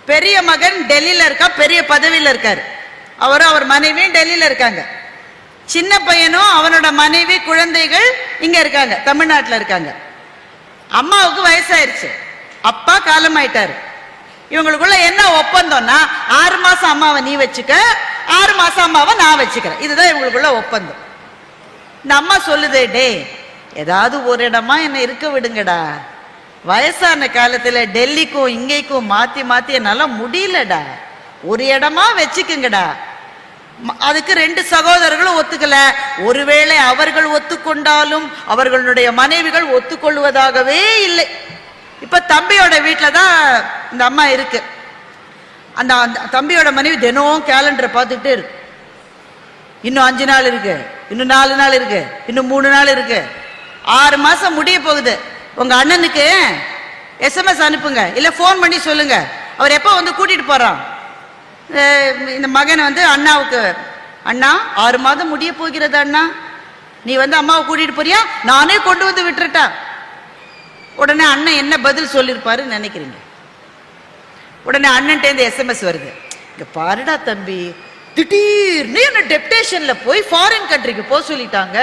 பெரிய மகன் டெல்லியில இருக்கா, பெரிய பதவியில இருக்காரு. அவரும் அவர் மனைவியும் டெல்லியில இருக்காங்க. சின்ன பையனும் அவனோட மனைவி குழந்தைகள் இங்க இருக்காங்க, தமிழ்நாட்டில் இருக்காங்க. அம்மாவுக்கு வயசாயிருச்சு, அப்பா காலமாயிட்டாரு. இவங்களுக்குள்ள என்ன ஒப்பந்தம்னா 6 மாசம் அம்மாவை நீ வச்சுக்க, 6 மாசம் அம்மாவை நான் வச்சுக்கிறேன். இதுதான் இவங்களுக்குள்ள ஒப்பந்தம். இந்த அம்மா சொல்லுதே, டே ஏதாவது ஒரு இடமா என்ன இருக்க விடுங்கடா, வயசான காலத்துல டெல்லிக்கும் இங்கேக்கும் மாத்தி மாத்தி என்னால முடியலடா, ஒரு இடமா வச்சுக்குங்கடா. அதுக்கு 2 சகோதரர்களும் ஒத்துக்கல. ஒருவேளை அவர்கள் ஒத்துக்கொண்டாலும் அவர்களுடைய மனைவிகள் ஒத்துக்கொள்வதாகவே இல்லை. இப்ப தம்பியோட வீட்டுல தான் இந்த அம்மா இருக்கு. அந்த தம்பியோட மனைவி தினம் கேலண்டரை பார்த்துக்கிட்டே இருக்கு. இன்னும் 5 நாள் இருக்கு, இன்னும் 4 நாள் இருக்கு, இன்னும் 3 நாள் இருக்கு, 6 மாசம் முடிய போகுது. உங்க அண்ணனுக்கு SMS அனுப்புங்க, இல்ல போன் பண்ணி சொல்லுங்க, அவர் எப்ப வந்து கூட்டிட்டு போறான். இந்த மகன் வந்து அண்ணாவுக்கு, அண்ணா 6 மாதம் முடிய போகிறது அண்ணா, நீ வந்து அம்மாவை கூட்டிட்டு போறியா, நானே கொண்டு வந்து விட்டுட்டா. உடனே அண்ணன் என்ன பதில் சொல்லிருப்பாருன்னு நினைக்கிறீங்க? உடனே அண்ணன்ட்டேந்து SMS வருது, இங்க பாருடா தம்பி, திடீர்னு என்ன டெப்டேஷன்ல போய் ஃபாரின் கண்ட்ரிக்கு போக சொல்லிட்டாங்க,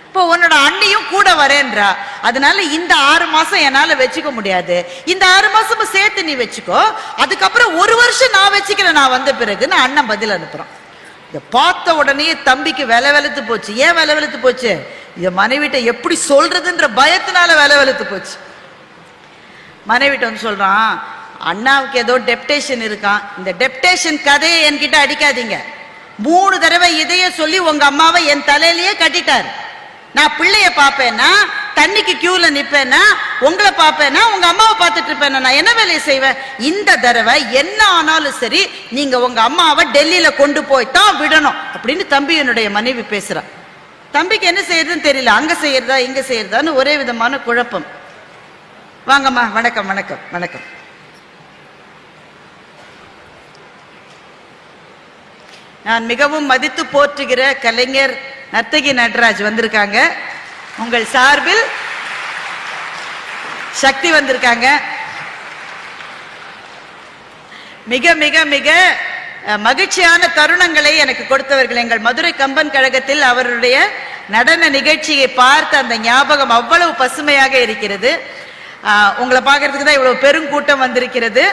இப்போ உன்னோட அண்ணியும் கூட வரேன்றா, அதனால இந்த 6 மாசம் என்னால வச்சுக்க முடியாது, இந்த 6 மாசமும் சேர்த்து நீ வச்சுக்கோ, அதுக்கப்புறம் 1 வருஷம் நான் வச்சுக்கிறேன் நான் வந்த பிறகு நான் அண்ணன் பதில் அனுப்புறான். இதை பார்த்த உடனே தம்பிக்கு விலை வெளுத்து போச்சு. ஏன் விலை வெளுத்து போச்சு? இதை மனைவிட்ட எப்படி சொல்றதுன்ற பயத்தினால விலை வெளுத்து போச்சு. மனைவிட்ட வந்து சொல்றான், அண்ணாவுக்கு ஏதோ டெப்டேஷன் இருக்கான், இந்த டெப்டேஷன் கதையை என்கிட்ட அடிக்காதீங்க, 3 தடவை இதைய சொல்லி உங்க அம்மாவை என் தலையிலேயே கட்டிட்டாரு. நான் பிள்ளைய பார்ப்பேன்னா, தண்ணிக்கு கியூல நிப்பேன்னா, உங்களை பார்ப்பேன்னா, உங்க அம்மாவை பார்த்துட்டு இருப்பேன்னா, நான் என்ன வேலையை செய்வேன்? இந்த தடவை என்ன ஆனாலும் சரி, நீங்க உங்க அம்மாவை டெல்லியில கொண்டு போய் தான் விடணும் அப்படின்னு தம்பி என்னுடைய மனைவி பேசுறான். தம்பிக்கு என்ன செய்யறதுன்னு தெரியல, அங்க செய்யறதா இங்க செய்யறதான்னு ஒரே விதமான குழப்பம். வாங்கம்மா, வணக்கம் வணக்கம் வணக்கம். நான் மிகவும் மதித்து போற்றுகிற கலைஞர் நர்த்தகி நடராஜ் வந்திருக்காங்க. உங்கள் சார்பில் சக்தி வந்திருக்காங்க. மிக மிக மிக மகிழ்ச்சியான தருணங்களை எனக்கு கொடுத்தவர்கள். எங்கள் மதுரை கம்பன் கழகத்தில் அவருடைய நடன நிகழ்ச்சியை பார்த்த அந்த ஞாபகம் அவ்வளவு பசுமையாக இருக்கிறது. உங்களை பார்க்கறதுக்கு தான் இவ்வளவு பெருங்கூட்டம் வந்திருக்கிறது.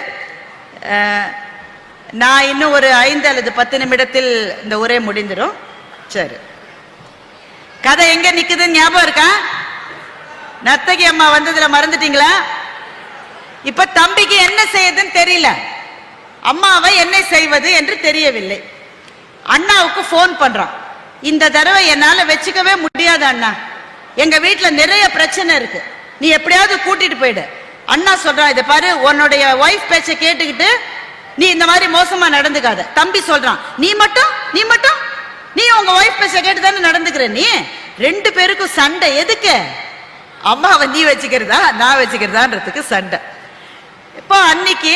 நான் இன்னும் ஒரு 5 அல்லது 10 நிமிடத்தில் இந்த உரை முடிந்துடும். சரி, கதை எங்க நிக்குதுன்னு ஞாபகம் இருக்கா? நர்த்தகி அம்மா வந்ததுல மறந்துட்டீங்களா? இப்ப தம்பிக்கு என்ன செய்யுதுன்னு தெரியல, அம்மாவை என்ன செய்வது என்று தெரியவில்லை. அண்ணாவுக்கு போன் பண்றான், இந்த தடவை என்னால வச்சுக்கவே முடியாது அண்ணா, எங்க வீட்டுல நிறைய பிரச்சனை இருக்கு, நீ எப்படியாவது கூட்டிட்டு போயிடு. அண்ணா சொல்றான், இதை பாரு, உன்னுடைய ஒய்ஃப் பேச்ச கேட்டுக்கிட்டு நீ இந்த மாதிரி மோசமா நடந்துக்காத. தம்பி சொல்றான், நீ மட்டும் நீ உங்க ஒய்ஃப் பேச்ச கேட்டு தானே நடந்துக்கிற, நீ 2 பேருக்கும் சண்டை எதுக்கு? அம்மாவை நீ வச்சுக்கிறதா நான் வச்சுக்கிறதான்றதுக்கு சண்டை. இப்போ அன்னைக்கு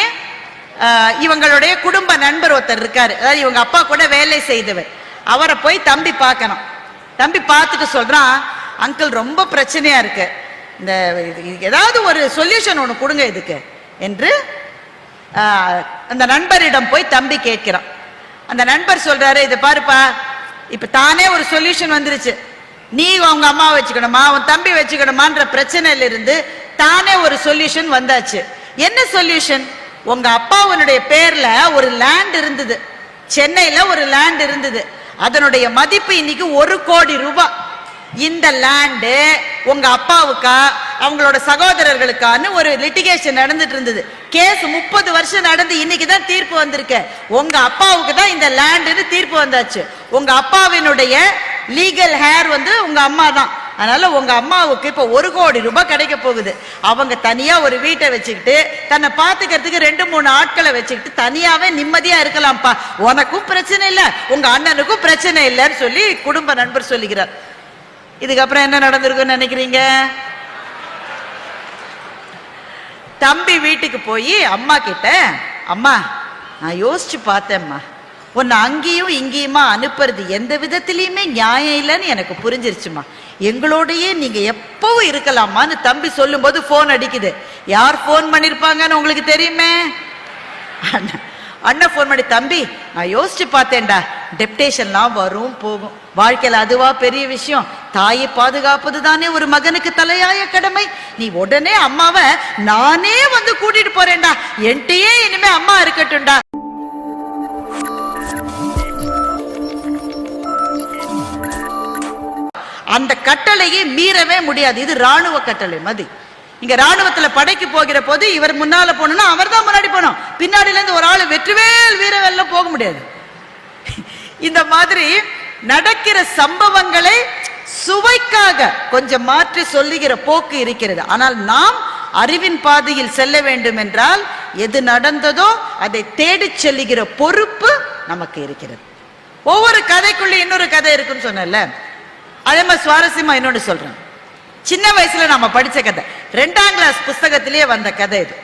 இவங்களுடைய குடும்ப நண்பர் ஒருத்தர் இருக்காரு, அதாவது இவங்க அப்பா கூட வேலை செய்தவர், அவரை போய் தம்பி பார்க்கணும். தம்பி பார்த்துட்டு சொல்றான், அங்கிள் ரொம்ப பிரச்சனையா இருக்கு, இந்த ஏதாவது ஒரு சொல்யூஷன் ஒன்று கொடுங்க இதுக்கு என்று அந்த நண்பரிடம் போய் தம்பி கேட்கிறான். அந்த நண்பர் சொல்றாரு, இதை பாருப்பா, இப்ப தானே ஒரு சொல்யூஷன் வந்துருச்சு, நீ உங்க அம்மா வச்சுக்கணுமா உன் தம்பி வச்சுக்கணுமான்ற பிரச்சனையில இருந்து தானே ஒரு சொல்யூஷன் வந்தாச்சு. என்ன சொல்யூஷன்? உங்க அப்பாவுடைய பேர்ல ஒரு லேண்ட் இருந்தது, சென்னையில ஒரு லேண்ட் இருந்தது, அதனுடைய மதிப்பு இன்னைக்கு 1 கோடி ரூபாய். இந்த லேண்டு உங்க அப்பாவுக்கா அவங்களோட சகோதரர்களுக்கான ஒரு லிட்டிகேஷன் நடந்துட்டு இருந்தது. கேஸ் 30 வருஷம் நடந்து இன்னைக்கு தான் தீர்ப்பு வந்திருக்கு. உங்க அப்பாவுக்கு தான் இந்த லேண்டுன்னு தீர்ப்பு வந்தாச்சு. உங்க அப்பாவினுடைய லீகல் ஹேர் வந்து உங்க அம்மா தான். அதனால உங்க அம்மாவுக்கு இப்ப 1 கோடி ரூபாய் கிடைக்க போகுது. அவங்க தனியா ஒரு வீட்டை வச்சுக்கிட்டு தன்னை பாத்துக்கிறதுக்கு 2-3 ஆட்களை வச்சுக்கிட்டு தனியாவே நிம்மதியா இருக்கலாம்ப்பா, உனக்கும் பிரச்சனை இல்லை உங்க அண்ணனுக்கும் பிரச்சனை இல்லைன்னு சொல்லி குடும்ப நண்பர் சொல்லுகிறார். இதுக்கப்புறம் என்ன நடந்திருக்குன்னு நினைக்கிறீங்க? தம்பி வீட்டுக்கு போய் அம்மா கிட்ட, அம்மா நான் யோசிச்சு பார்த்தேம்மா, உன்னை அங்கேயும் இங்கேயுமா அனுப்புறது எந்த விதத்திலையுமே நியாயம் இல்லைன்னு எனக்கு புரிஞ்சிருச்சுமா, எங்களோடையே நீங்க எப்பவும் இருக்கலாமான்னு தம்பி சொல்லும் போது போன் அடிக்குது. யார் போன் பண்ணிருப்பாங்கன்னு உங்களுக்கு தெரியுமே? அண்ணன் போன் பண்ணி, தம்பி நான் யோசிச்சு பார்த்தேன்டா, டெப்டேஷன்லாம் வரும் போகும், வாழ்க்கையில அதுவா பெரிய விஷயம், தாயை பாதுகாப்பது தானே ஒரு மகனுக்கு தலையாய கடமை, நீ உடனே அம்மாவை நானே வந்து கூட்டிட்டு போறேன்டா, என்கிட்டயே இனிமே அம்மா இருக்கட்டும்டா. அந்த கட்டளையை மீறவே முடியாது. இது ராணுவ கட்டளை மதி. இங்க ராணுவத்துல படைக்கு போகிற போது இவர் முன்னால போனா அவர் தான் முன்னாடி போனோம், பின்னாடில இருந்து ஒரு ஆளு வெற்றிவேல் வீரவேல் போக முடியாது. இந்த மாதிரி நடக்கிற சம்பவங்களை சுவைக்காக கொஞ்சம் மாற்றி சொல்லுகிற போக்கு இருக்கிறது. ஆனால் நாம் அறிவின் பாதையில் செல்ல வேண்டும் என்றால் எது நடந்ததோ அதை தேடி செல்லுகிற பொறுப்பு நமக்கு இருக்கிறது. ஒவ்வொரு கதைக்குள்ள இன்னொரு கதை இருக்குன்னு சொன்னல, அதே மாதிரி சுவாரஸ்யமா இன்னொன்னு சொல்றேன். சின்ன வயசுல நாம படிச்ச கதை, 2ஆம் கிளாஸ் புஸ்தகத்திலேயே வந்த கதை இது.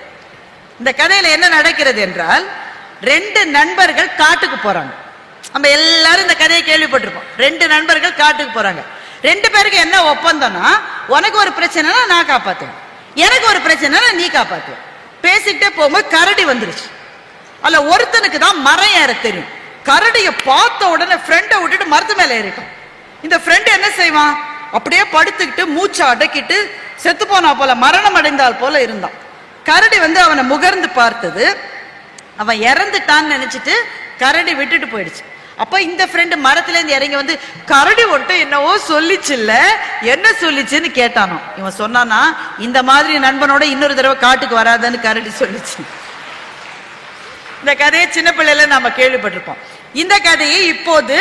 இந்த கதையில என்ன நடக்கிறது என்றால், 2 நண்பர்கள் காட்டுக்கு போறாங்க. நம்ம எல்லாரும் இந்த கதையை கேள்விப்பட்டிருப்போம். 2 நண்பர்கள் காட்டுக்கு போறாங்க. 2 பேருக்கு என்ன ஒப்பந்தம்னா, உனக்கு ஒரு பிரச்சனைனா நான் காப்பாத்துவேன், எனக்கு ஒரு பிரச்சனைனா நீ காப்பாத்துவேன். பேசிக்கிட்டே போகும்போது கரடி வந்துருச்சு. அல்ல ஒருத்தனுக்கு தான் மரம் ஏற தெரியும். கரடியை பார்த்த உடனே ஃப்ரெண்டை விட்டுட்டு மரத்து மேல ஏறிட்டான். இந்த ஃப்ரெண்ட் என்ன செய்வான், அப்படியே படுத்துக்கிட்டு மூச்சை அடக்கிட்டு செத்து போனா போல, மரணம் அடைந்தால் போல இருந்தான். கரடி வந்து அவனை முகர்ந்து பார்த்தது, அவன் இறந்துட்டான்னு நினைச்சிட்டு கரடி விட்டுட்டு போயிடுச்சு. அப்ப இந்த ஃப்ரெண்டு மரத்துல இருந்து இறங்கி வந்து, கரடி ஒன்ட்டு என்னவோ சொல்லிச்சு இல்ல, என்ன சொல்லிச்சுன்னு கேட்டானோ. இவன் சொன்னானா, இந்த மாதிரி நண்பனோட இன்னொரு தடவை காட்டுக்கு வராதன்னு கரடி சொல்லிச்சு. இந்த கதையை சின்ன பிள்ளைல நாம கேள்விப்பட்டிருப்போம். இந்த கதையை இப்போது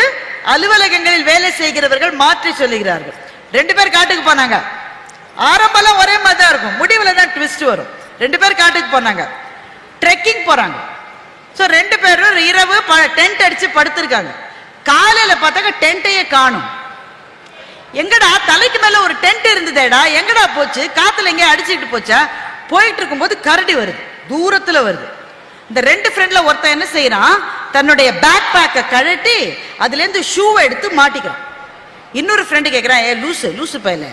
அலுவலகங்களில் வேலை செய்கிறவர்கள் மாற்றி சொல்லுகிறார்கள். 2 பேர் காட்டுக்கு போனாங்க. ஆரம்பம் ஒரே மாதிரி தான் இருக்கும், முடிவுல தான் ட்விஸ்ட் வரும். 2 பேர் காட்டுக்கு போனாங்க, ட்ரெக்கிங் போறாங்க. சோ 2 பேரும் இரவு டென்ட் அடிச்சு படுத்திருக்காங்க. காலையில பார்த்தாக்க டென்ட்டையே காணும். எங்கடா தலைக்கு மேல ஒரு டென்ட் இருந்ததேடா, எங்கடா போச்சு, காத்துல எங்க அடிச்சுட்டு போச்சா? போயிட்டு இருக்கும்போது கரடி வருது, தூரத்துல வருது. இந்த 2 ஃப்ரெண்ட்ல ஒருத்தன் என்ன செய்யறான், தன்னுடைய பேக் பேக்கை கழட்டி அதுல இருந்து ஷூவை எடுத்து மாட்டிக்கிறான். இன்னொரு ஃப்ரெண்டு கேட்கிறான், ஏ லூசு லூசு பையல,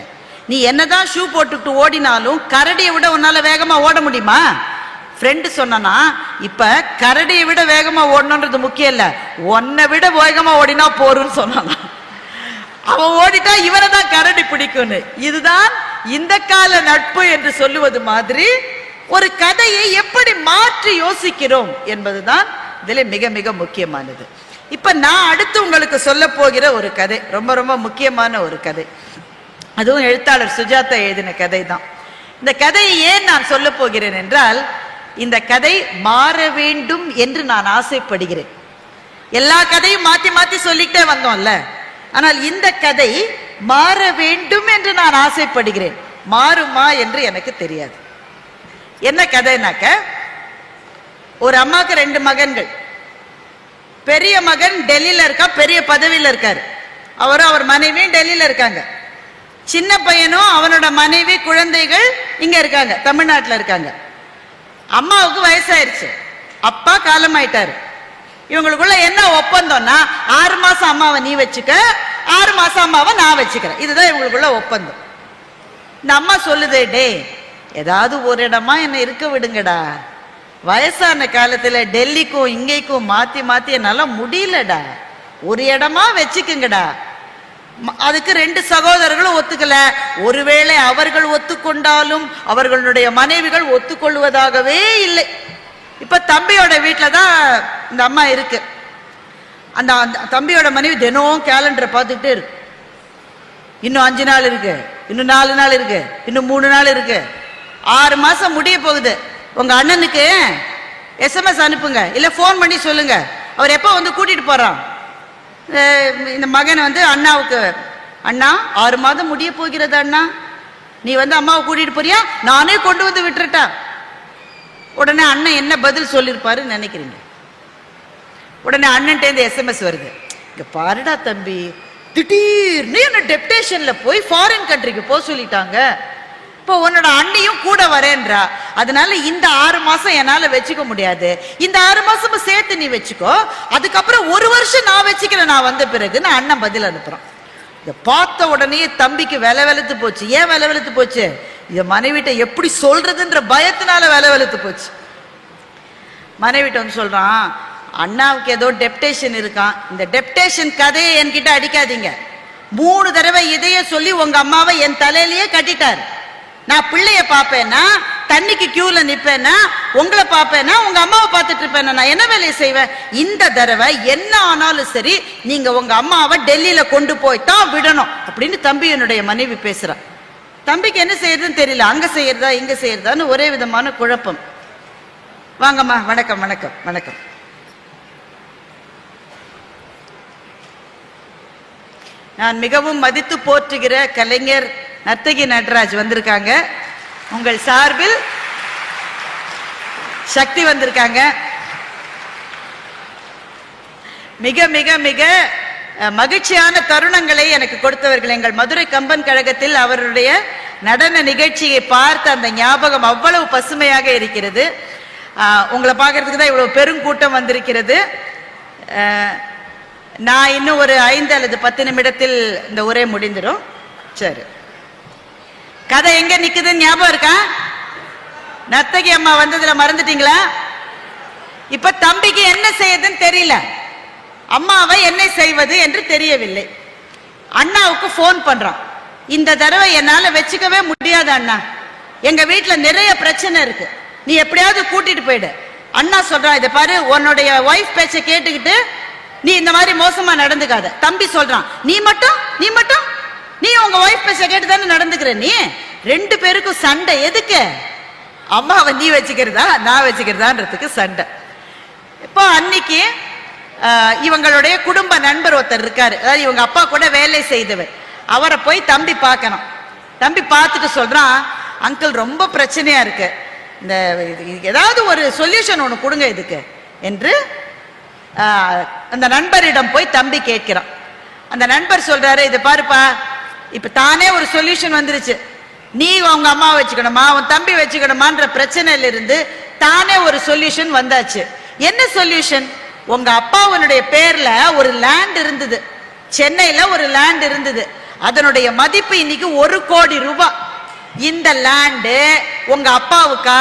நீ என்னதான் ஷூ போட்டுட்டு ஓடினாலும் கரடியை விட உன்னால வேகமா ஓட முடியுமா? ஃப்ரெண்டு சொன்னா, இப்ப கரடியை விட வேகமா ஓடணுன்றது முக்கியம் இல்ல, உன்னை விட வேகமா ஓடினா போருன்னு சொன்னான். அவன் ஓடிட்டா இவனை தான் கரடி பிடிக்கும்னு. இதுதான் இந்த கால நட்பு என்று சொல்லுவது மாதிரி ஒரு கதையை எப்படி மாற்றி யோசிக்கிறோம் என்பதுதான் இதுல மிக மிக முக்கியமானது. இப்ப நான் அடுத்து உங்களுக்கு சொல்ல போகிற ஒரு கதை ரொம்ப ரொம்ப முக்கியமான ஒரு கதை. அதுவும் எழுத்தாளர் சுஜாதா எழுதின கதை தான். இந்த கதையை ஏன் நான் சொல்ல போகிறேன் என்றால், இந்த கதை மாற வேண்டும் என்று நான் ஆசைப்படுகிறேன். எல்லா கதையும் மாத்தி மாத்தி சொல்லிட்டே வந்தோம்ல, ஆனால் இந்த கதை மாற வேண்டும் என்று நான் ஆசைப்படுகிறேன். மாறுமா என்று எனக்கு தெரியாது. என்ன கதைனாக்க, ஒரு அம்மாக்கு 2 மகன்கள். பெரிய மகன் டெல்லியில இருக்கா, பெரிய பதவியில இருக்காரு. அவரும் அவர் மனைவியும் டெல்லியில இருக்காங்க. சின்ன பையனும் அவனோட மனைவி குழந்தைகள் இங்க இருக்காங்க, தமிழ்நாட்டில் இருக்காங்க. அம்மாவுக்கு வயசாயிருச்சு, அப்பா காலமாயிட்டாரு. இவங்களுக்குள்ள என்ன ஒப்பந்தம்னா, 6 மாசம் அம்மாவை நீ வச்சுக்க, 6 மாசம் அம்மாவை நான் வச்சுக்கிறேன். இதுதான் இவங்களுக்குள்ள ஒப்பந்தம். இந்த அம்மா சொல்லுதே, டே ஏதாவது ஒரு இடமா என்ன இருக்க விடுங்கடா, வயசான காலத்துல டெல்லிக்கும் இங்கேக்கும் மாத்தி மாத்தி என்னால முடியலடா, ஒரு இடமா வச்சுக்குங்கடா. அதுக்கு 2 சகோதரர்களும் ஒத்துக்கல. ஒருவேளை அவர்கள் ஒத்துக்கொண்டாலும் அவர்களுடைய மனைவிகள் ஒத்துக்கொள்வதாகவே இல்லை. இப்ப தம்பியோட வீட்டுல தான் இந்த அம்மா இருக்கு. அந்த தம்பியோட மனைவி தினம் கேலண்டரை பார்த்துக்கிட்டே இருக்கு. இன்னும் 5 நாள் இருக்கு, இன்னும் 4 நாள் இருக்கு, இன்னும் 3 நாள் இருக்கு, 6 மாசம் முடிய போகுது. உங்க அண்ணனுக்கு SMS அனுப்புங்க, இல்ல போன் பண்ணி சொல்லுங்க, அவர் எப்ப வந்து கூட்டிட்டு போறான். இந்த மகன் வந்து அண்ணாவுக்கு, அண்ணா 6 மாதம் முடிய போகிறது அண்ணா, நீ வந்து அம்மாவை கூட்டிட்டு போறியா, நானே கொண்டு வந்து விட்டுட்டா. உடனே அண்ணன் என்ன பதில் சொல்லிருப்பாருன்னு நினைக்கிறீங்க? உடனே அண்ணன்ட்டேந்து SMS வருது, இங்க பாருடா தம்பி, திடீர்னு என்ன டெப்டேஷன்ல போய் ஃபாரின் கண்ட்ரிக்கு போக சொல்லிட்டாங்க, இப்போ உன்னோட அண்ணியும் கூட வரேன்றா, அதனால இந்த 6 மாசம் என்னால வச்சுக்க முடியாது, இந்த 6 மாசமும் சேர்த்து நீ வச்சுக்கோ, அதுக்கப்புறம் 1 வருஷம் நான் வச்சுக்கிறேன் நான் வந்த பிறகு நான் அண்ணன் பதில் அனுப்புறான். இதை பார்த்த உடனே தம்பிக்கு விலை வெளுத்து போச்சு. ஏன் விலை வெளுத்து போச்சு? இதை மனைவிட்ட எப்படி சொல்றதுன்ற பயத்தினால விலை வெளுத்து போச்சு. மனைவிட்ட வந்து சொல்றான், அண்ணாவுக்கு ஏதோ டெப்டேஷன் இருக்கான், இந்த டெப்டேஷன் கதையை என்கிட்ட அடிக்காதீங்க. 3 தடவை இதையே சொல்லி உங்க அம்மாவை என் தலையிலேயே கட்டிட்டார். நான் பிள்ளைய பாப்பேன்னா, தண்ணிக்கு கியூல நிப்பேன்னா, உங்களை பாப்பேன்னா, உங்க அம்மாவை பார்த்துட்டு இருப்பேன்னா நான் என்ன வேலையை செய்வேன்? இந்த தடவை என்ன ஆனாலும் சரி, நீங்க உங்க அம்மாவை டெல்லியில கொண்டு போய் தான் விடணும் அப்படின்னு தம்பி என்னுடைய மனைவி பேசுறான். தம்பிக்கு என்ன செய்யறதுன்னு தெரியல, அங்க செய்யறதா இங்க செய்யறதான்னு ஒரே விதமான குழப்பம். வாங்கம்மா, வணக்கம் வணக்கம் வணக்கம். நான் மிகவும் மதித்து போற்றுகிற கலைஞர் நர்த்தகி நடராஜ் வந்திருக்காங்க. உங்கள் சார்பில் சக்தி வந்திருக்காங்க. மிக மிக மிக மகிழ்ச்சியான தருணங்களை எனக்கு கொடுத்தவர்கள். எங்கள் மதுரை கம்பன் கழகத்தில் அவருடைய நடன நிகழ்ச்சியை பார்த்த அந்த ஞாபகம் அவ்வளவு பசுமையாக இருக்கிறது. உங்களை பார்க்கறதுக்கு தான் இவ்வளவு பெருங்கூட்டம் வந்திருக்கிறது. நான் இன்னும் ஒரு 5 அல்லது 10 நிமிடத்தில் இந்த உரை முடிந்துடும். சரி, கதை எங்க நிக்குதுன்னு ஞாபகம் இருக்கா? நர்த்தகி அம்மா வந்ததுல மறந்துட்டீங்களா? இப்ப தம்பிக்கு என்ன செய்யுதுன்னு தெரியல, அம்மாவை என்ன செய்வது என்று தெரியவில்லை. அண்ணாவுக்கு போன் பண்றான். இந்த தடவை என்னால வச்சுக்கவே முடியாது அண்ணா, எங்க வீட்டுல நிறைய பிரச்சனை இருக்கு, நீ எப்படியாவது கூட்டிட்டு போயிடு. அண்ணா சொல்றான், இதை பாரு, உன்னுடைய ஒய்ஃப் பேச்ச கேட்டுக்கிட்டு நீ இந்த மாதிரி மோசமா நடந்துக்காத. தம்பி சொல்றான், நீ மட்டும் நீ உங்க ஒய்ஃப் பேச்ச கேட்டு தானே நடந்துக்கிற, நீ 2 பேருக்கும் சண்டை எதுக்கு? அம்மாவை நீ வச்சுக்கிறதா நான் வச்சுக்கிறதான்றதுக்கு சண்டை. இப்போ அன்னைக்கு இவங்களுடைய குடும்ப நண்பர் ஒருத்தர் இருக்காரு, அதாவது இவங்க அப்பா கூட வேலை செய்தவர். அவரை போய் தம்பி பார்க்கணும். தம்பி பார்த்துட்டு சொல்றான், அங்கிள் ரொம்ப பிரச்சனையா இருக்கு, இந்த ஏதாவது ஒரு சொல்யூஷன் ஒன்று கொடுங்க இதுக்கு என்று அந்த நண்பரிடம் போய் தம்பி கேட்கிறான். அந்த நண்பர் சொல்றாரு, இது பாருப்பா, இப்ப தானே ஒரு சொல்யூஷன் வந்துருச்சு, நீ உங்க அம்மா வச்சுக்கணுமா உன் தம்பி வச்சுக்கணுமான்ற பிரச்சனையில இருந்து தானே ஒரு சொல்யூஷன் வந்தாச்சு. என்ன சொல்யூஷன்? உங்க அப்பாவுடைய பேர்ல ஒரு லேண்ட் இருந்தது, சென்னையில ஒரு லேண்ட் இருந்தது, அதனுடைய மதிப்பு இன்னைக்கு 1 கோடி ரூபாய். இந்த லேண்டு உங்க அப்பாவுக்கா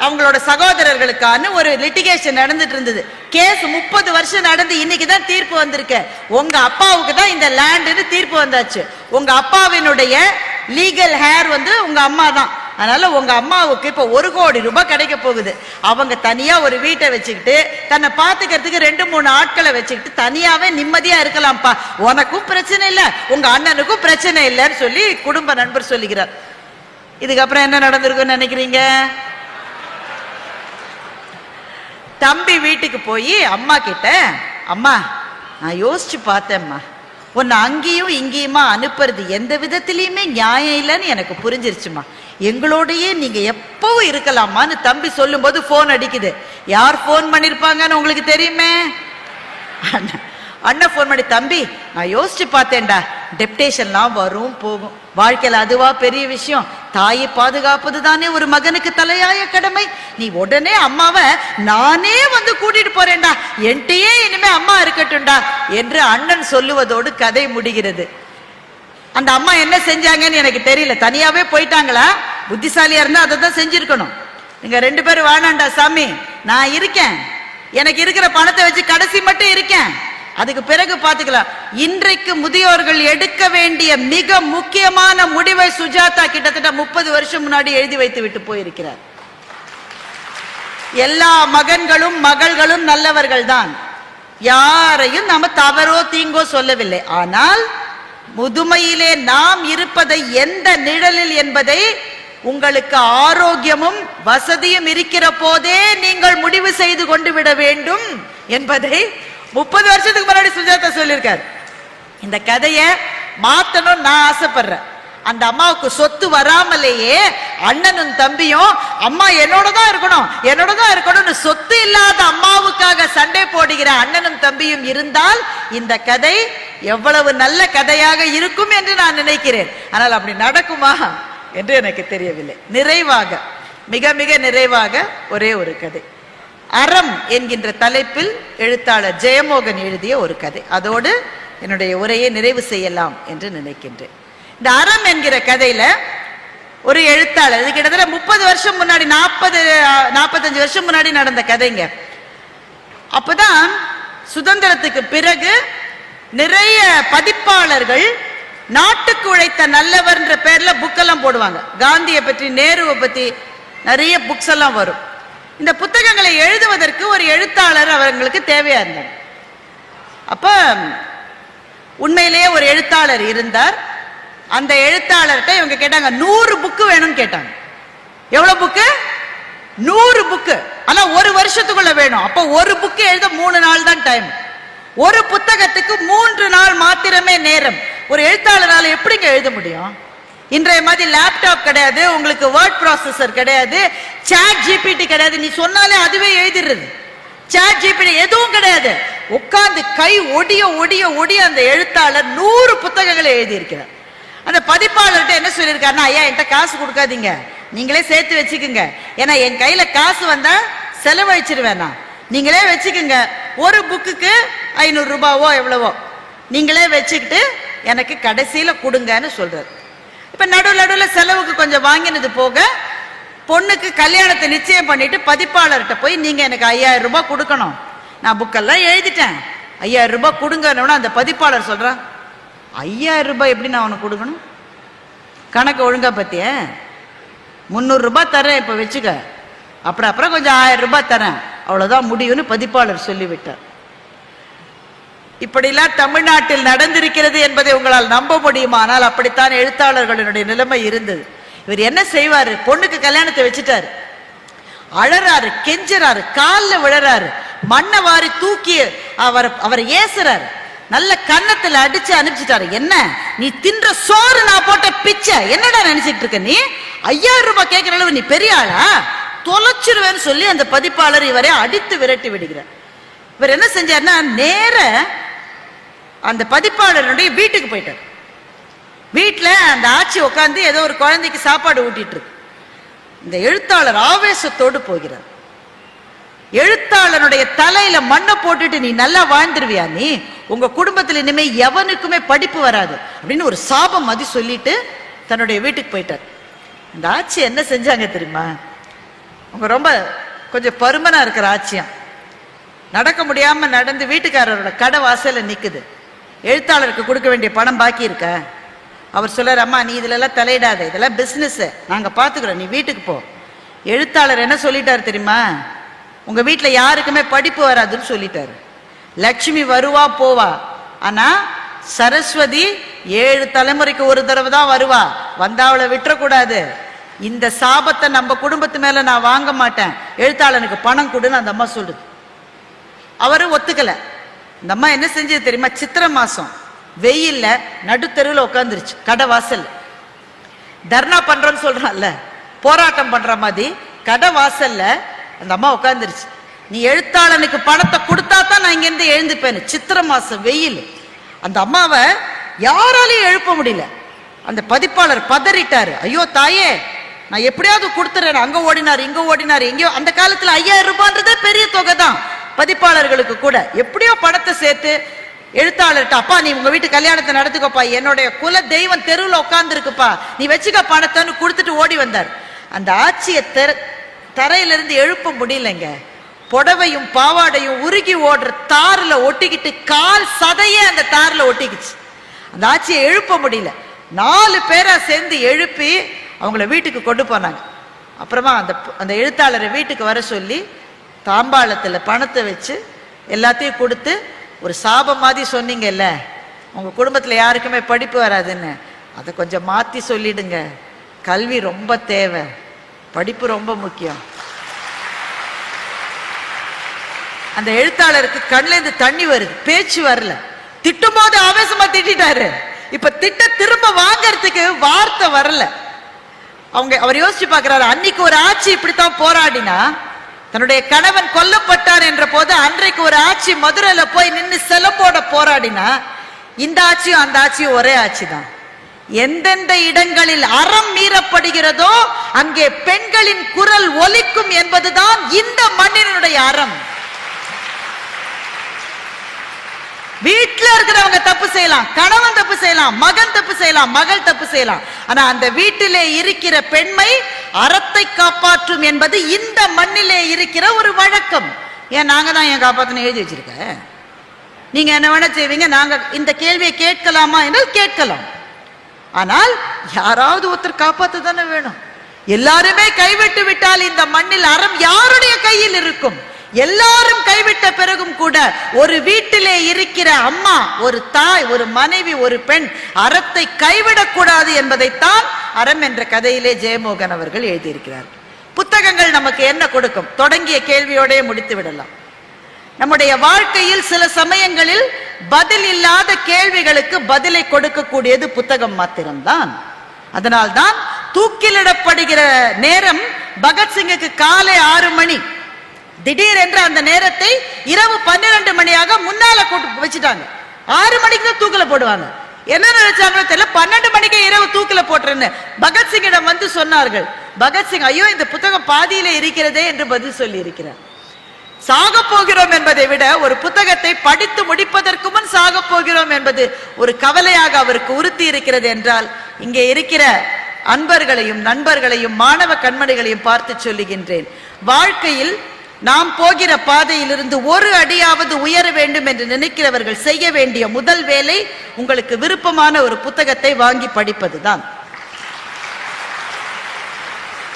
அவங்களோட சகோதரர்களுக்கான ஒரு லிட்டிகேஷன் நடந்துட்டு இருந்தது. கேஸ் 30 வருஷம் நடந்து இன்னைக்கு தான் தீர்ப்பு வந்திருக்கு. உங்க அப்பாவுக்கு தான் இந்த லேண்டுன்னு தீர்ப்பு வந்தாச்சு. உங்க அப்பாவினுடைய லீகல் ஹேர் வந்து உங்க அம்மா தான். அதனால உங்க அம்மாவுக்கு இப்ப 1 கோடி ரூபாய் கிடைக்க போகுது. அவங்க தனியா ஒரு வீட்டை வச்சுக்கிட்டு தன்னை பாத்துக்கிறதுக்கு 2-3 ஆட்களை வச்சுக்கிட்டு தனியாவே நிம்மதியா இருக்கலாம்ப்பா, உனக்கும் பிரச்சனை இல்லை உங்க அண்ணனுக்கும் பிரச்சனை இல்லைன்னு சொல்லி குடும்ப நண்பர் சொல்லுகிறார். இதுக்கப்புறம் என்ன நடந்திருக்குன்னு நினைக்கிறீங்க? தம்பி வீட்டுக்கு போய் அம்மா கிட்ட, அம்மா நான் யோசிச்சு பார்த்தேம்மா, உன்னை அங்கேயும் இங்கேயுமா அனுப்புறது எந்த விதத்திலையுமே நியாயம் இல்லைன்னு எனக்கு புரிஞ்சிருச்சுமா, எங்களோடையே நீங்க எப்பவும் இருக்கலாமான்னு தம்பி சொல்லும் போது போன் அடிக்குது. யார் போன் பண்ணிருப்பாங்கன்னு உங்களுக்கு தெரியுமே? அண்ணன் போன் பண்ணி, தம்பி நான் யோசிச்சு பார்த்தேன்டா, டெப்டேஷன்லாம் வரும் போகும், வாழ்க்கையில அதுவா பெரிய விஷயம், தாயை பாதுகாப்பது தானே ஒரு மகனுக்கு தலையாய கடமை, நீ உடனே அம்மாவை நானே வந்து கூட்டிட்டு போறேன்டா, என்கிட்டயே இனிமே அம்மா இருக்கட்டும்டா என்று அண்ணன் சொல்லுவதோடு கதை முடிகிறது. அந்த அம்மா என்ன செஞ்சாங்கன்னு எனக்கு தெரியல, தனியாவே போயிட்டாங்களா? புத்திசாலியா இருந்தா அதை தான் செஞ்சிருக்கணும். நீங்க 2 பேரும் வேணாண்டா சாமி, நான் இருக்கேன், எனக்கு இருக்கிற பணத்தை வச்சு கடைசி மட்டும் இருக்கேன், அதுக்கு பிறகு பாத்துக்கலாம். இன்றைக்கு முதியோர்கள் எடுக்க வேண்டிய மிக முக்கியமான முடிவை சுஜாதா கிட்டத்தட்ட 30 வருஷம் முன்னாடி எழுதி வைத்து விட்டு போயிருக்கிறார். எல்லா மகன்களும் மகள்களும் நல்லவர்கள் தான், யாரையும் நாம தவறோ தீங்கோ சொல்லவில்லை. ஆனால் முதுமையிலே நாம் இருப்பதை எந்த நிழலில் என்பதை உங்களுக்கு ஆரோக்கியமும் வசதியும் இருக்கிற போதே நீங்கள் முடிவு செய்து கொண்டு விட வேண்டும் என்பதை 30 வருஷத்துக்கு முன்னாடி சுஜாதா சொல்லியிருக்காரு. இந்த கதையை மாத்தணும் நான் ஆசைப்படுறேன். அந்த அம்மாவுக்கு சொத்து வராமலேயே அண்ணனும் தம்பியும் அம்மா என்னோட தான் இருக்கணும்னு சொத்து இல்லாத அம்மாவுக்காக சண்டை போடுகிற அண்ணனும் தம்பியும் இருந்தால் இந்த கதை எவ்வளவு நல்ல கதையாக இருக்கும் என்று நான் நினைக்கிறேன். ஆனால் அப்படி நடக்குமா என்று எனக்கு தெரியவில்லை. நிறைவாக, மிக மிக நிறைவாக ஒரே ஒரு கதை, அறம் என்கின்ற தலைப்பில் எழுத்தாளர் ஜெயமோகன் எழுதிய ஒரு கதை. அதோடு என்னுடைய உரையை நிறைவு செய்யலாம் என்று நினைக்கின்றேன். இந்த அறம் என்கிற கதையில ஒரு எழுத்தாளர், இது கிட்டத்தட்ட 30 வருஷம் முன்னாடி, 40-45 வருஷம் முன்னாடி நடந்த கதைங்க. சுதந்திரத்துக்கு பிறகு நிறைய பதிப்பாளர்கள் நாட்டுக்கு உழைத்த நல்லவர்ன்ற பேர்ல புக்கெல்லாம் போடுவாங்க. காந்தியை பற்றி, நேருவை பற்றி நிறைய புக்ஸ் எல்லாம் வரும். இந்த புத்தகங்களை எழுதுவதற்கு ஒரு எழுத்தாளர் அவங்களுக்கு தேவையா இருந்தார். அப்ப உண்மையிலேயே ஒரு எழுத்தாளர் இருந்தார். அந்த எழுத்தாளர்கிட்ட இவங்க கேட்டாங்க, 100 புக்கு வேணும்னு கேட்டாங்க. எவ்வளவு புக்கு? 100 புக்கு. ஆனா ஒரு வருஷத்துக்குள்ள வேணும். அப்ப ஒரு புக்கு எழுத 3 நாள் தான் டைம். ஒரு புத்தகத்துக்கு 3 நாள் மாத்திரமே நேரம். ஒரு எழுத்தாளரால எப்படிங்க எழுத முடியும்? இன்றைய மாதிரி லேப்டாப் கிடையாது, உங்களுக்கு வேர்ட் ப்ராசஸர் கிடையாது, சாட் ஜிபிடி கிடையாது. நீ சொன்னாலே அதுவே எழுதிடுறது. சாட் ஜிபிடி எதுவும் கிடையாது. உட்கார்ந்து கை ஒடிய ஒடிய ஒடிய அந்த எழுத்தாளர் 100 புத்தகங்களை எழுதியிருக்கிறார். அந்த பதிப்பாளர்கிட்ட என்ன சொல்லியிருக்காருன்னா, ஐயா என்கிட்ட காசு கொடுக்காதீங்க, நீங்களே சேர்த்து வச்சுக்குங்க. ஏன்னா என் கையில காசு வந்தா செலவழிச்சிருவேன், நீங்களே வச்சுக்குங்க. ஒரு புக்குக்கு 500 ரூபாவோ எவ்வளவோ நீங்களே வச்சுக்கிட்டு எனக்கு கடைசியில கொடுங்கன்னு சொல்றாரு. இப்ப நடுவில் செலவுக்கு கொஞ்சம் வாங்கினது போக பொண்ணுக்கு கல்யாணத்தை நிச்சயம் பண்ணிட்டு பதிப்பாளர்கிட்ட போய் நீங்க எனக்கு 5000 ரூபாய் கொடுக்கணும், நான் புக்கெல்லாம் எழுதிட்டேன், 5000 ரூபாய் கொடுங்கன்னு. அந்த பதிப்பாளர் சொல்றான், 5000 ரூபாய் எப்படி நான் உனக்கு கொடுக்கணும்? கணக்கு ஒழுங்கா பத்திய 300 ரூபாய் தரேன், இப்ப வச்சுக்க, அப்புறம் கொஞ்சம் 1000 ரூபாய் தரேன், அவ்வளவுதான் முடியும்னு பதிப்பாளர் சொல்லிவிட்டார். இப்படிலாம் தமிழ்நாட்டில் நடந்திருக்கிறது என்பதை உங்களால் நம்ப முடியுமானால் அப்படித்தான் எழுத்தாளர்களுடைய நிலைமை இருந்தது. இவர் என்ன செய்வாரு? பொண்ணுக்கு கல்யாணத்தை வச்சுட்டாரு, அழறாரு, கெஞ்சறாரு, காலில் விழறாரு, மண்ணை வாரி தூக்கி அவரை ஏசுறாரு, நல்ல கன்னத்துல அடிச்சு அனுப்பிச்சிட்டாரு. என்ன நீ தின்ற சோறு நான் போட்ட பிச்சை, என்னடா நினைச்சிட்டு இருக்க நீ? 5000 ரூபாய் கேட்கிற அளவு நீ பெரிய ஆளா? தொலைச்சிருவேன்னு சொல்லி அந்த பதிப்பாளர் இவரை அடித்து விரட்டி விடுகிறார். இவர் என்ன செஞ்சார்னா, நேர அந்த பதிப்பாளருடைய வீட்டுக்கு போயிட்டார். வீட்டுல அந்த ஆட்சி உட்காந்து ஏதோ ஒரு குழந்தைக்கு சாப்பாடு ஊட்டிட்டு இருக்கு. இந்த எழுத்தாளர் ஆவேசத்தோடு போகிறார். எழுத்தாளனுடைய தலையில மண்ணை போட்டுட்டு நீ நல்லா வாழ்ந்துருவியா, நீ உங்க குடும்பத்துல இனிமே எவனுக்குமே படிப்பு வராது அப்படின்னு ஒரு சாபம் மதி சொல்லிட்டு தன்னுடைய வீட்டுக்கு போயிட்டார். இந்த ஆட்சி என்ன செஞ்சாங்க தெரியுமா? அவங்க ரொம்ப கொஞ்சம் பருமனா இருக்கிற ஆட்சியம், நடக்க முடியாம நடந்து வீட்டுக்காரரோட கடை வாசல்ல நிக்குது. எழுத்தாளருக்கு கொடுக்க வேண்டிய பணம் பாக்கி இருக்க. அவர் சொல்றாரு, அம்மா நீ இதுல எல்லாம் தலையிடாத, இதெல்லாம் பிசினஸ், நாங்க பாத்துக்கிறோம், நீ வீட்டுக்கு போ. எழுத்தாளர் என்ன சொல்லிட்டாரு தெரியுமா? உங்க வீட்டுல யாருக்குமே படிப்பு வராதுன்னு சொல்லிட்டாரு. லட்சுமி வருவா போவா, ஆனா சரஸ்வதி 7 தலைமுறைக்கு ஒரு தடவை தான் வருவா, வந்தா அவளை விட்டுறக்கூடாது. இந்த சாபத்தை நம்ம குடும்பத்து மேல நான் வாங்க மாட்டேன், எழுத்தாளனுக்கு பணம் கொடுன்னு அந்த அம்மா சொல்லுது. அவரு ஒத்துக்கல. இந்த அம்மா என்ன செஞ்சது தெரியுமா? சித்திரை மாசம் வெயில்ல நடுத்தெருவில் உட்காந்துருச்சு, கடை வாசல். தர்ணா பண்றோம்னு சொல்றான்ல, போராட்டம் பண்ற மாதிரி கடை வாசல்ல அந்த அம்மா உட்காந்துருச்சு. நீ எழுத்தாளனுக்கு பணத்தை கொடுத்தா தான் நான் இங்க இருந்து எழுந்துப்பேன்னு. சித்திரை மாசம் வெயில். அந்த அம்மாவை யாராலையும் எழுப்ப முடியல. அந்த பதிப்பாளர் பதறிட்டாரு, ஐயோ தாயே நான் எப்படியாவது கொடுத்துறேன். அங்க ஓடினார், இங்க ஓடினார், எங்கேயோ. அந்த காலத்துல 5000 ரூபான்றதே பெரிய தொகை தான் பதிப்பாளர்களுக்கு கூட. எப்படியோ பணத்தை சேர்த்து எழுத்தாளர்கிட்ட, அப்பா நீ உங்க வீட்டு கல்யாணத்தை நடத்துக்கப்பா, என்னுடைய குல தெய்வம் தெருவில் உட்கார்ந்து இருக்குப்பா, நீ வச்சுக்க பணத்தைன்னு கொடுத்துட்டு ஓடி வந்தார். அந்த ஆட்சியை தரையிலிருந்து எழுப்ப முடியலைங்க. புடவையும் பாவாடையும் உருகி ஓடுற தாறுல ஒட்டிக்கிட்டு கால் சதையே அந்த தாறுல ஒட்டிக்கிச்சு. அந்த ஆட்சியை எழுப்ப முடியல. 4 பேரா சேர்ந்து எழுப்பி அவங்கள வீட்டுக்கு கொண்டு போனாங்க. அப்புறமா அந்த எழுத்தாளரை வீட்டுக்கு வர சொல்லி தாம்பாளத்துல பணத்தை வச்சு எல்லாத்தையும் கொடுத்து, ஒரு சாபம் மாதிரி சொன்னீங்கல்ல உங்க குடும்பத்துல யாருக்குமே படிப்பு வராதுன்னு, அதை கொஞ்சம் மாத்தி சொல்லிடுங்க. கல்வி ரொம்ப தேவை, படிப்பு ரொம்ப முக்கியம். அந்த எழுத்தாளருக்கு கண்ணுல இருந்து தண்ணி வருது, பேச்சு வரல. திட்டும் போது ஆவேசமா திட்டாரு, இப்ப திட்ட திரும்ப வாங்கறதுக்கு வார்த்தை வரல. அவர் யோசிச்சு பாக்குறாரு, அன்னைக்கு ஒரு ஆட்சி இப்படித்தான் போராடினா, தன்னுடைய கணவன் கொல்லப்பட்டார் என்ற போது அன்றைக்கு ஒரு ஆட்சி மதுரையில போய் நின்று செலம்போட போராடினா, இந்த ஆட்சியும் அந்த ஆட்சியும் ஒரே ஆட்சி தான். எந்தெந்த இடங்களில் அறம் மீறப்படுகிறதோ அங்கே பெண்களின் குரல் ஒலிக்கும் என்பதுதான் இந்த மண்ணினுடைய அறம். வீட்டுல இருக்கிறவங்க தப்பு செய்யலாம், கணவன் தப்பு செய்யலாம், மகன் தப்பு செய்யலாம், மகள் தப்பு செய்யலாம். ஆனா அந்த வீட்டிலே இருக்கிற பெண்மை அறத்தை காப்பாற்றும் என்பது இந்த மண்ணிலே இருக்கிற ஒரு வழக்கம். ஏன் நாங்க தான் ஏன் காப்பாற்றணும் எழுதி வச்சிருக்க? நீங்க என்ன வேணா செய்வீங்க, நாங்க இந்த கேள்வியை கேட்கலாமா என்றால் கேட்கலாம். ஆனால் யாராவது ஒருத்தர் காப்பாற்ற தானே வேணும். எல்லாருமே கைவிட்டு விட்டால் இந்த மண்ணில் அறம் யாருடைய கையில் இருக்கும்? எல்லாரும் கைவிட்ட பிறகும் கூட ஒரு வீட்டிலே இருக்கிற அம்மா, ஒரு தாய், ஒரு மனைவி, ஒரு பெண் அறத்தை கைவிடக் கூடாது என்பதைத்தான் அறம் என்ற கதையிலே ஜெயமோகன் அவர்கள் எழுதியிருக்கிறார். புத்தகங்கள் நமக்கு என்ன கொடுக்கும்? தொடங்கிய கேள்வியோடே முடித்து விடலாம். நம்முடைய வாழ்க்கையில் சில சமயங்களில் பதில் இல்லாத கேள்விகளுக்கு பதிலை கொடுக்கக்கூடியது புத்தகம் மாத்திரம்தான். அதனால்தான் தூக்கிலிடப்படுகிற நேரம் பகத்சிங்குக்கு காலை 6 மணி. திடீரென்று அந்த நேரத்தை இரவு 12 மணியாக முன்னால வச்சுட்டாங்க. 6 மணிக்கு தான் தூக்கில போடுவாங்க. என்ன நினைச்சாங்களோ தெரியல, 12 மணிக்கு இரவு தூக்கில போட்டுறேன்னு பகத்சிங்கிடம் வந்து சொன்னார்கள். பகத்சிங், ஐயோ இந்த புத்தகம் பாதியில இருக்கிறதே என்று பதில் சொல்லி இருக்கிறார். சாக போகிறோம் என்பதை விட ஒரு புத்தகத்தை படித்து முடிப்பதற்கு முன் சாக போகிறோம் என்பது ஒரு கவலையாக அவருக்கு உறுத்தி இருக்கிறது என்றால், இங்கே இருக்கிற அன்பர்களையும் நண்பர்களையும் மாணவ கண்மணிகளையும் பார்த்து சொல்லுகின்றேன், வாழ்க்கையில் நாம் போகிற பாதையிலிருந்து ஒரு அடியாவது உயர வேண்டும் என்று நினைக்கிறவர்கள் செய்ய வேண்டிய முதல் வேலை உங்களுக்கு விருப்பமான ஒரு புத்தகத்தை வாங்கி படிப்பதுதான்.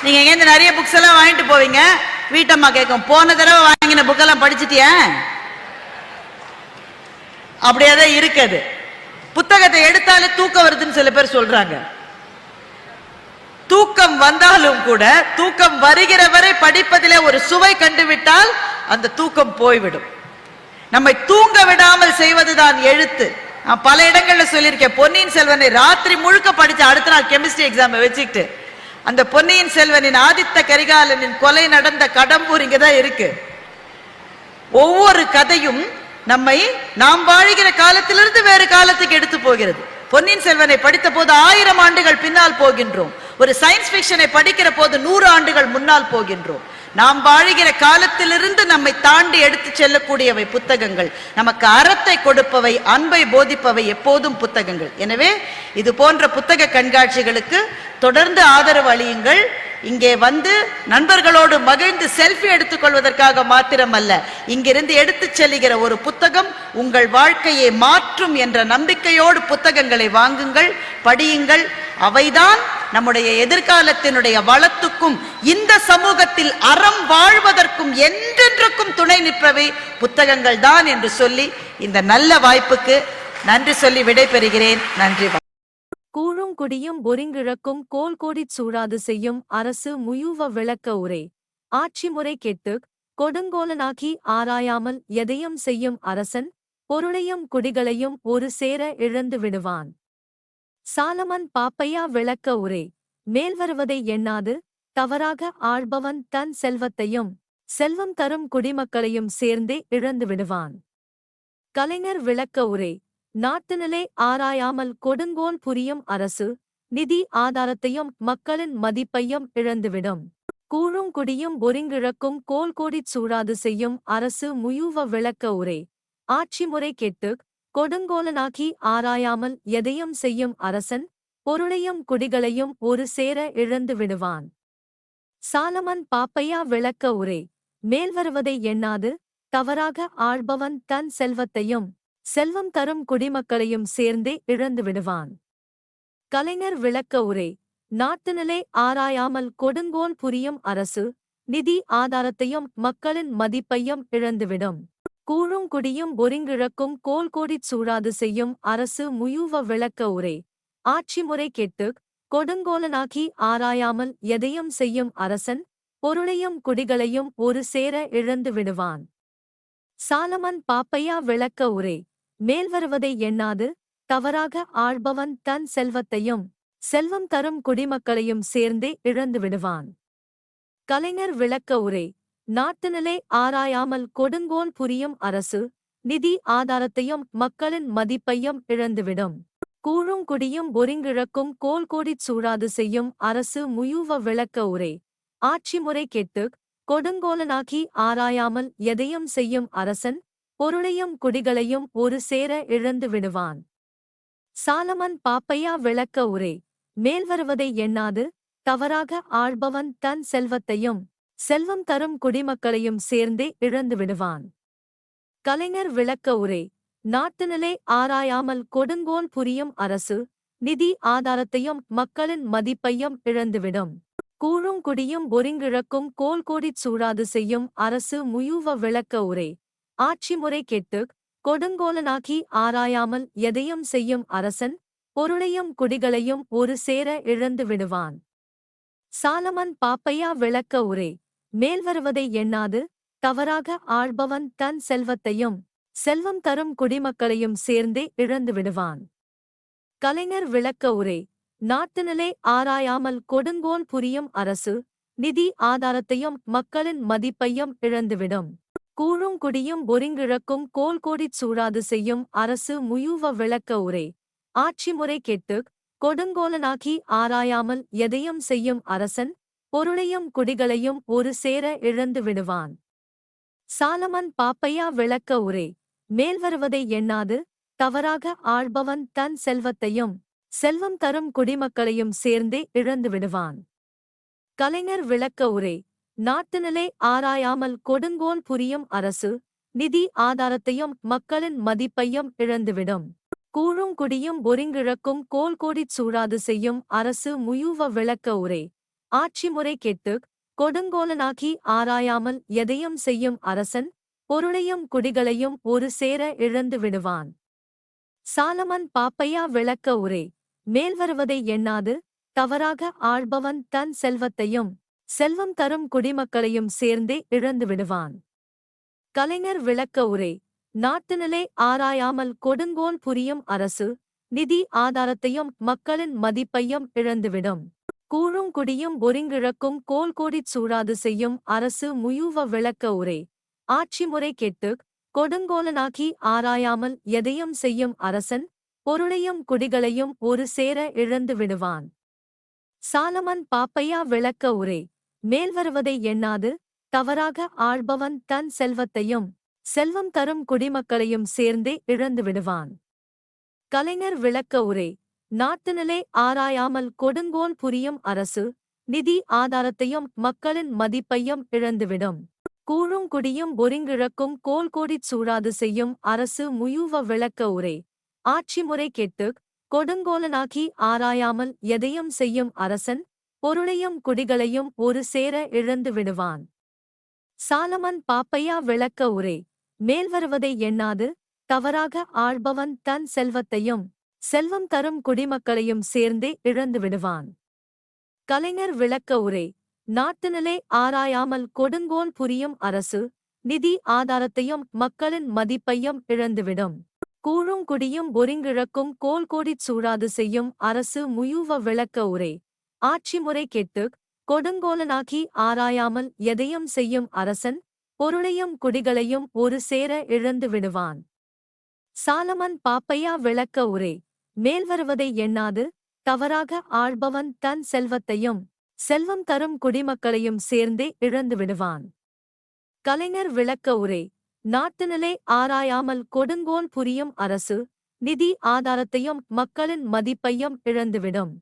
நீங்க எங்க நிறைய புக்ஸ் எல்லாம் வாங்கிட்டு போவீங்க, வீட்டம்மா கேட்கும், போன தடவை வாங்கின புக்கெல்லாம் படிச்சுட்டியா? அப்படியேதான் இருக்குது. புத்தகத்தை எடுத்தாலே தூக்கம் வருதுன்னு சில பேர் சொல்றாங்க. தூக்கம் வந்தாலும் கூட தூக்கம் வருகிற வரை படிப்பதிலே ஒரு சுவை கண்டுவிட்டால் அந்த தூக்கம் போய்விடும். நம்மை தூங்க விடாமல் செய்வதுதான் எழுத்து. நான் பல இடங்கள்ல சொல்லியிருக்கேன், பொன்னியின் செல்வனை ராத்திரி முழுக்க படிச்சு அடுத்த நாள் கெமிஸ்ட்ரி எக்ஸாம் வச்சுக்கிட்டு, அந்த பொன்னியின் செல்வனின் ஆதித்த கரிகாலனின் கொலை நடந்த கடம்பூர் இங்கதான் இருக்கு. ஒவ்வொரு கதையும் நம்மை நாம் வாழ்கிற காலத்திலிருந்து வேறு காலத்துக்கு எடுத்து போகிறது. பொன்னியின் செல்வனை படித்த போது 1000 ஆண்டுகள் பின்னால் போகின்றோம். ஒரு சயின்ஸ் பிக்ஷனை படிக்கிற போது 100 ஆண்டுகள் முன்னால் போகின்றோம். நாம் வாழ்கிற காலத்திலிருந்து நம்மை தாண்டி எடுத்து செல்லக்கூடியவை புத்தகங்கள். நமக்கு அறத்தை கொடுப்பவை, அன்பை போதிப்பவை எப்போதும் புத்தகங்கள். எனவே இது போன்ற புத்தக கண்காட்சிகளுக்கு தொடர்ந்து ஆதரவு அளியுங்கள். இங்கே வந்து நண்பர்களோடு மகிழ்ந்து செல்ஃபி எடுத்துக்கொள்வதற்காக மாத்திரமல்ல, இங்கிருந்து எடுத்து செல்லுகிற ஒரு புத்தகம் உங்கள் வாழ்க்கையை மாற்றும் என்ற நம்பிக்கையோடு புத்தகங்களை வாங்குங்கள், படியுங்கள். அவைதான் நம்முடைய எதிர்காலத்தினுடைய வளத்துக்கும் இந்த சமூகத்தில் அறம் வாழ்வதற்கும் என்றென்றுக்கும் துணை நிற்பவை புத்தகங்கள் தான் என்று சொல்லி இந்த நல்ல வாய்ப்புக்கு நன்றி சொல்லி விடைபெறுகிறேன். நன்றி. கூழும் குடியும் ஒருங்கிழக்கும் கோல் கோடிச் சூழாது செய்யும் அரசு முயூவ விளக்க உரை. ஆட்சி முறை கெட்டுக் கொடுங்கோலனாக்கி ஆராயாமல் எதையும் செய்யும் அரசன் பொருளையும் குடிகளையும் ஒரு சேர இழந்து விடுவான். சாலமன் பாப்பையா விளக்க உரை. மேல்வருவதை எண்ணாது தவறாக ஆள்பவன் தன் செல்வத்தையும் செல்வம் தரும் குடிமக்களையும் சேர்ந்தே இழந்து விடுவான். கலைஞர் விளக்க உரை. நாட்டுநிலை ஆராயாமல் கொடுங்கோல் புரியும் அரசு நிதி ஆதாரத்தையும் மக்களின் மதிப்பையும் இழந்துவிடும். கூழும் குடியும் ஒருங்கிழக்கும் கோல் கோடிச் சூழாது செய்யும் அரசு முயூவ விளக்க உரை. ஆட்சி முறை கெட்டுக் கொடுங்கோலனாக்கி ஆராயாமல் எதையும் செய்யும் அரசன் பொருளையும் குடிகளையும் ஒரு சேர இழந்து விடுவான். சாலமன் பாப்பையா விளக்க உரை. மேல்வருவதை எண்ணாது தவறாக ஆள்பவன் தன் செல்வத்தையும் செல்வம் தரும் குடிமக்களையும் சேர்ந்தே இழந்து விடுவான். கலைஞர் விளக்க உரை. நாட்டுநிலை ஆராயாமல் கொடுங்கோல் புரியும் அரசு நிதி ஆதாரத்தையும் மக்களின் மதிப்பையும் இழந்துவிடும். கூழும் குடியும் ஒருங்கிழக்கும் கோல் கோடிச் சூழாது செய்யும் அரசு முயூவ விளக்க உரை. ஆட்சி முறை கெட்டுக் கொடுங்கோலனாக்கி ஆராயாமல் எதையும் செய்யும் அரசன் பொருளையும் குடிகளையும் ஒரு சேர இழந்து விடுவான். சாலமன் பாப்பையா விளக்க உரை. மேல்வருவதை எண்ணாது தவறாக ஆள்பவன் தன் செல்வத்தையும் செல்வம் தரும் குடிமக்களையும் சேர்ந்தே இழந்து விடுவான். கலைஞர் விளக்க உரை. நாட்டுநிலை ஆராயாமல் கொடுங்கோல் புரியும் அரசு நிதி ஆதாரத்தையும் மக்களின் மதிப்பையும் இழந்துவிடும். கூழும் குடியும் ஒருங்கிழக்கும் கோல் கோடிச் சூழாது செய்யும் அரசு முயூவ விளக்க உரை. ஆட்சி முறை கெட்டுக் கொடுங்கோலனாக்கி ஆராயாமல் எதையும் செய்யும் அரசன் பொருளையும் குடிகளையும் ஒரு சேர இழந்து விடுவான். சாலமன் பாப்பையா விளக்க உரை. மேல்வருவதை எண்ணாது தவறாக ஆள்பவன் தன் செல்வத்தையும் செல்வம் தரும் குடிமக்களையும் சேர்ந்தே இழந்து விடுவான். கலைஞர் விளக்க உரை. நாட்டுநிலை ஆராயாமல் கொடுங்கோல் புரியும் அரசு நிதி ஆதாரத்தையும் மக்களின் மதிப்பையும் இழந்துவிடும். கூழும் குடியும் ஒருங்கிழக்கும் கோல்கோடிச் சூழாது செய்யும் அரசு முயூவ விளக்க உரை. ஆட்சி முறை கெட்டுக் கொடுங்கோலனாக்கி ஆராயாமல் எதையும் செய்யும் அரசன் பொருளையும் குடிகளையும் ஒரு சேர இழந்து விடுவான். சாலமன் பாப்பையா விளக்க உரை. மேல்வருவதை எண்ணாது தவறாக ஆள்பவன் தன் செல்வத்தையும் செல்வம் தரும் குடிமக்களையும் சேர்ந்தே இழந்து விடுவான். கலைஞர் விளக்க உரை. நாட்டுநிலை ஆராயாமல் கொடுங்கோல் புரியும் அரசு நிதி ஆதாரத்தையும் மக்களின் மதிப்பையும் இழந்துவிடும். கூழும் குடியும் ஒருங்கிழக்கும் கோல்கோடிச் சூழாது செய்யும் அரசு முயூவ விளக்க உரை. ஆட்சி முறை கெட்டுக் கொடுங்கோலனாக்கி ஆராயாமல் எதையும் செய்யும் அரசன் பொருளையும் குடிகளையும் ஒரு சேர இழந்து விடுவான். சாலமன் பாப்பையா விளக்க உரை. மேல்வருவதை எண்ணாது தவறாக ஆள்பவன் தன் செல்வத்தையும் செல்வம் தரும் குடிமக்களையும் சேர்ந்தே இழந்து விடுவான். கலைஞர் விளக்க உரை. நாட்டுநிலை ஆராயாமல் கொடுங்கோல் புரியும் அரசு நிதி ஆதாரத்தையும் மக்களின் மதிப்பையும் இழந்துவிடும். கூழும் குடியும் ஒருங்கிழக்கும் கோல்கோடிச் சூழாது செய்யும் அரசு முயூவ விளக்க உரை. ஆட்சி முறை கெட்டுக் கொடுங்கோலனாக்கி ஆராயாமல் எதையும் செய்யும் அரசன் பொருளையும் குடிகளையும் ஒரு சேர இழந்து விடுவான். சாலமன் பாப்பையா விளக்க உரை. மேல்வருவதை எண்ணாது தவறாக ஆள்பவன் தன் செல்வத்தையும் செல்வம் தரும் குடிமக்களையும் சேர்ந்தே இழந்து விடுவான். கலைஞர் விளக்க உரை. நாட்டுநிலை ஆராயாமல் கொடுங்கோல் புரியும் அரசு நிதி ஆதாரத்தையும் மக்களின் மதிப்பையும் இழந்துவிடும். கூழும் குடியும் ஒருங்கிழக்கும் கோல்கோடிச் சூழாது செய்யும் அரசு முயூவ விளக்க உரை. ஆட்சி முறை கெட்டுக் கொடுங்கோலனாக்கி ஆராயாமல் எதையும் செய்யும் அரசன் பொருளையும் குடிகளையும் ஒரு சேர இழந்து விடுவான். சாலமன் பாப்பையா விளக்க உரை. மேல்வருவதை எண்ணாது தவறாக ஆள்பவன் தன் செல்வத்தையும் செல்வம் தரும் குடிமக்களையும் சேர்ந்தே இழந்து விடுவான். கலைஞர் விளக்க உரை. நாட்டுநிலை ஆராயாமல் கொடுங்கோல் புரியும் அரசு நிதி ஆதாரத்தையும் மக்களின் மதிப்பையும் இழந்துவிடும். கூழும் குடியும் ஒருங்கிழக்கும் கோல்கோடிச் சூழாது செய்யும் அரசு முயூவ விளக்க உரை. ஆட்சி முறை கெட்டுக் கொடுங்கோலனாக்கி ஆராயாமல் எதையும் செய்யும் அரசன் பொருளையும் குடிகளையும் ஒரு சேர இழந்து விடுவான். சாலமன் பாப்பையா விளக்க உரை. மேல்வருவதை எண்ணாது தவறாக ஆள்பவன் தன் செல்வத்தையும் செல்வம் தரும் குடிமக்களையும் சேர்ந்தே இழந்து விடுவான். கலைஞர் விளக்க உரை. நாட்டுநிலை ஆராயாமல் கொடுங்கோல் புரியும் அரசு நிதி ஆதாரத்தையும் மக்களின் மதிப்பையும் இழந்துவிடும். கூழும் குடியும் ஒருங்கிழக்கும் கோல்கோடிச் சூழாது செய்யும் அரசு முயூவ விளக்க உரை. ஆட்சி முறை கெட்டுக் கொடுங்கோலனாக்கி ஆராயாமல் எதையும் செய்யும் அரசன் பொருளையும் குடிகளையும் ஒரு சேர இழந்து விடுவான். சாலமன் பாப்பையா விளக்க உரை. மேல்வருவதை எண்ணாது தவறாக ஆள்பவன் தன் செல்வத்தையும் செல்வம் தரும் குடிமக்களையும் சேர்ந்தே இழந்து விடுவான். கலைஞர் விளக்க உரை. நாட்டுநிலை ஆராயாமல் கொடுங்கோல் புரியும் அரசு நிதி ஆதாரத்தையும் மக்களின் மதிப்பையும் இழந்துவிடும்.